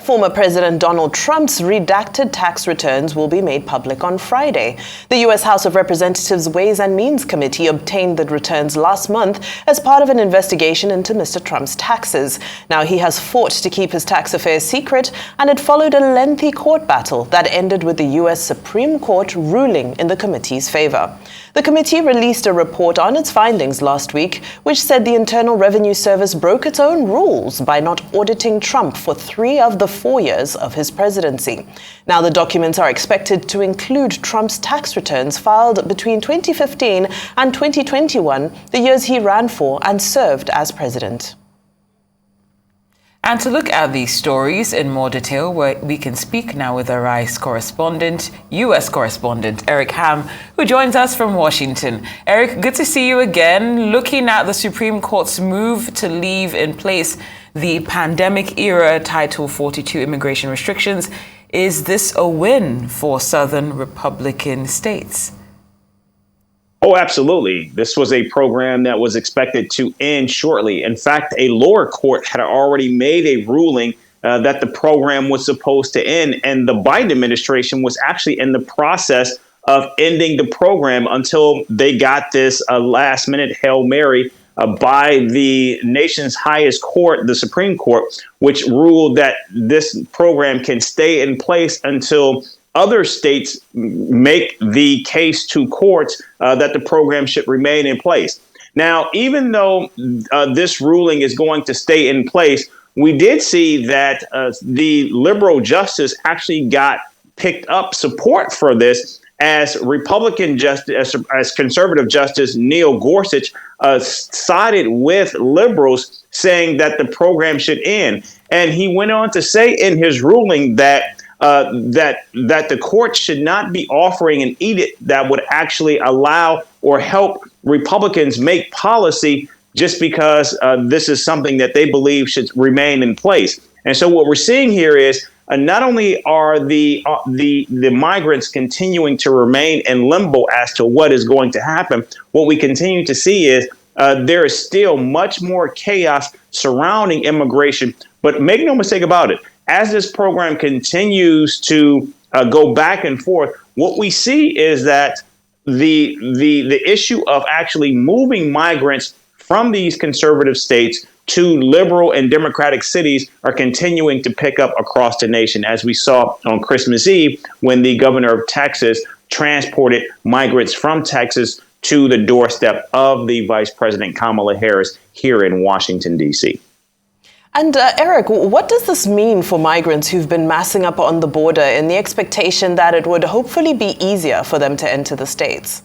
Former President Donald Trump's redacted tax returns will be made public on Friday. The U.S. House of Representatives Ways and Means Committee obtained the returns last month as part of an investigation into Mr. Trump's taxes. Now, he has fought to keep his tax affairs secret, and it followed a lengthy court battle that ended with the U.S. Supreme Court ruling in the committee's favor. The committee released a report on its findings last week, which said the Internal Revenue Service broke its own rules by not auditing Trump for 3 of the 4 years of his presidency. Now, the documents are expected to include Trump's tax returns filed between 2015 and 2021, the years he ran for and served as president. And to look at these stories in more detail, we can speak now with Arise correspondent, U.S. correspondent Eric Ham, who joins us from Washington. Eric, good to see you again. Looking at the Supreme Court's move to leave in place the pandemic-era Title 42 immigration restrictions, is this a win for Southern Republican states? Oh, absolutely. This was a program that was expected to end shortly. In fact, a lower court had already made a ruling that the program was supposed to end. And the Biden administration was actually in the process of ending the program until they got this last minute Hail Mary by the nation's highest court, the Supreme Court, which ruled that this program can stay in place until other states make the case to courts that the program should remain in place. Now, even though this ruling is going to stay in place, we did see that the liberal justice actually got picked up support for this as Republican justice, as conservative justice Neil Gorsuch sided with liberals, saying that the program should end. And he went on to say in his ruling that that the court should not be offering an edict that would actually allow or help Republicans make policy just because this is something that they believe should remain in place. And so what we're seeing here is not only are the migrants continuing to remain in limbo as to what is going to happen, what we continue to see is there is still much more chaos surrounding immigration. But make no mistake about it, as this program continues to go back and forth, what we see is that the issue of actually moving migrants from these conservative states to liberal and democratic cities are continuing to pick up across the nation, as we saw on Christmas Eve when the governor of Texas transported migrants from Texas to the doorstep of the Vice President Kamala Harris here in Washington, D.C. And Eric, what does this mean for migrants who've been massing up on the border in the expectation that it would hopefully be easier for them to enter the states?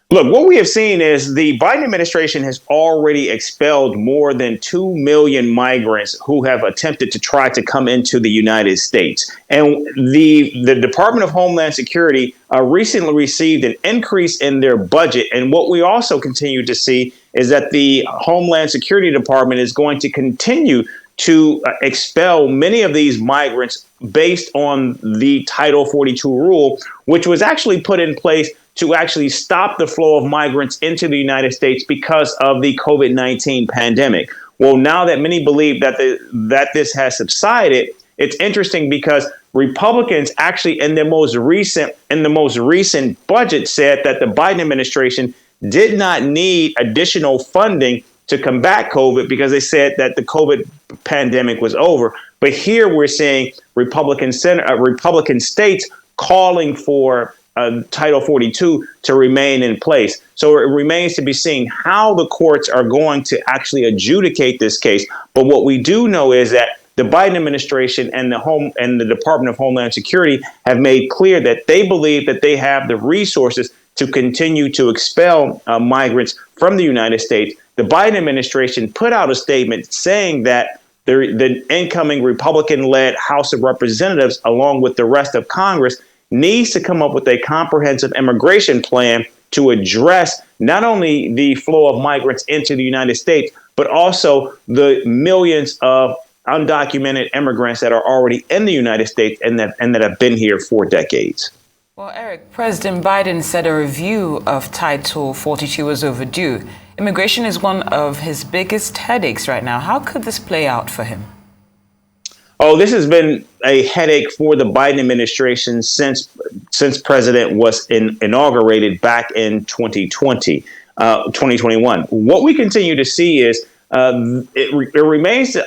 Look, what we have seen is the Biden administration has already expelled more than 2 million migrants who have attempted to try to come into the United States. And the Department of Homeland Security recently received an increase in their budget. And what we also continue to see is that the Homeland Security Department is going to continue to expel many of these migrants based on the Title 42 rule, which was actually put in place to actually stop the flow of migrants into the United States because of the COVID-19 pandemic. Well, now that many believe that this has subsided, it's interesting because Republicans actually in the most recent budget said that the Biden administration did not need additional funding to combat COVID because they said that the COVID pandemic was over. But here we're seeing Republican states calling for Title 42 to remain in place. So it remains to be seen how the courts are going to actually adjudicate this case. But what we do know is that the Biden administration and the Department of Homeland Security have made clear that they believe that they have the resources to continue to expel migrants from the United States. The Biden administration put out a statement saying that the incoming Republican-led House of Representatives, along with the rest of Congress, needs to come up with a comprehensive immigration plan to address not only the flow of migrants into the United States, but also the millions of undocumented immigrants that are already in the United States and that have been here for decades. Well, Eric, President Biden said a review of Title 42 was overdue. Immigration is one of his biggest headaches right now. How could this play out for him? Oh, this has been a headache for the Biden administration since President was inaugurated back in 2021. What we continue to see is it remains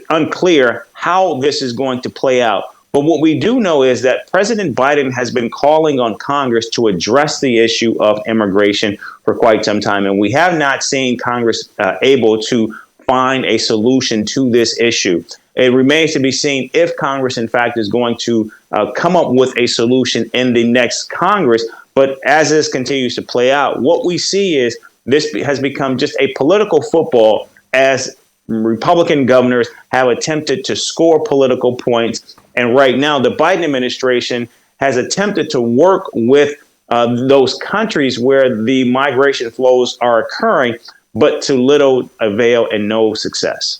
unclear how this is going to play out. But what we do know is that President Biden has been calling on Congress to address the issue of immigration for quite some time. And we have not seen Congress able to find a solution to this issue. It remains to be seen if Congress, in fact, is going to come up with a solution in the next Congress. But as this continues to play out, what we see is this has become just a political football as Republican governors have attempted to score political points. And right now, the Biden administration has attempted to work with those countries where the migration flows are occurring, but to little avail and no success.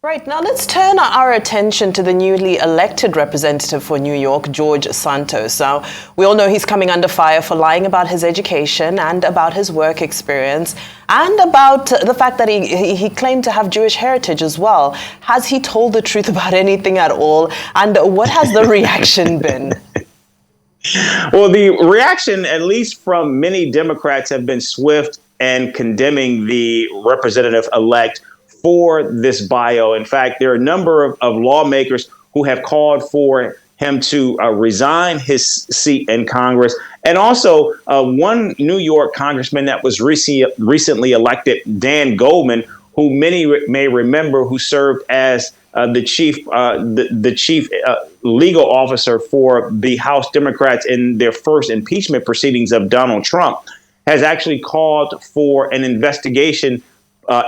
Right, now let's turn our attention to the newly elected representative for New York, George Santos. Now, we all know he's coming under fire for lying about his education and about his work experience and about the fact that he claimed to have Jewish heritage as well. Has he told the truth about anything at all? And what has the reaction been? Well, the reaction, at least from many Democrats, have been swift and condemning the representative-elect for this bio. In fact, there are a number of lawmakers who have called for him to resign his seat in Congress. And also one New York congressman that was recently elected, Dan Goldman, who many may remember, who served as the chief legal officer for the House Democrats in their first impeachment proceedings of Donald Trump, has actually called for an investigation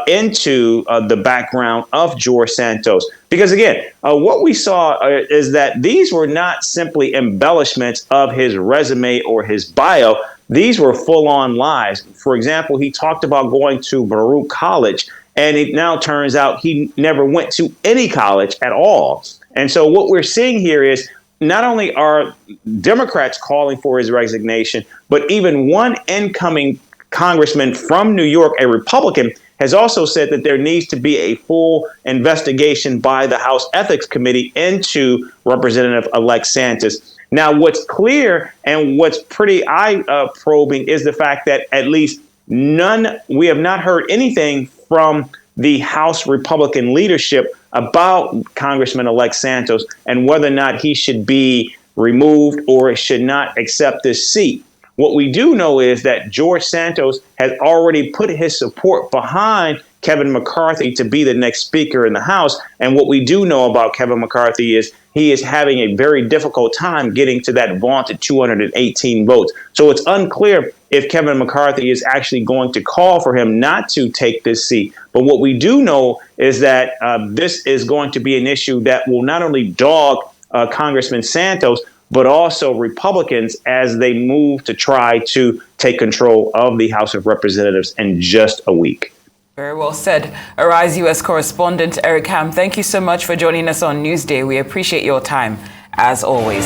into the background of George Santos. Because again, what we saw is that these were not simply embellishments of his resume or his bio. These were full-on lies. For example, he talked about going to Baruch College, and it now turns out he never went to any college at all. And so what we're seeing here is not only are Democrats calling for his resignation, but even one incoming congressman from New York, a Republican, has also said that there needs to be a full investigation by the House Ethics Committee into Representative-elect Santos. Now, what's clear and what's pretty eye-probing is the fact that at least we have not heard anything from the House Republican leadership about Congressman-elect Santos and whether or not he should be removed or should not accept this seat. What we do know is that George Santos has already put his support behind Kevin McCarthy to be the next speaker in the House. And what we do know about Kevin McCarthy is he is having a very difficult time getting to that vaunted 218 votes. So it's unclear if Kevin McCarthy is actually going to call for him not to take this seat. But what we do know is that this is going to be an issue that will not only dog Congressman Santos, but also Republicans as they move to try to take control of the House of Representatives in just a week. Very well said. Arise U.S. correspondent Eric Ham, thank you so much for joining us on Newsday. We appreciate your time, as always.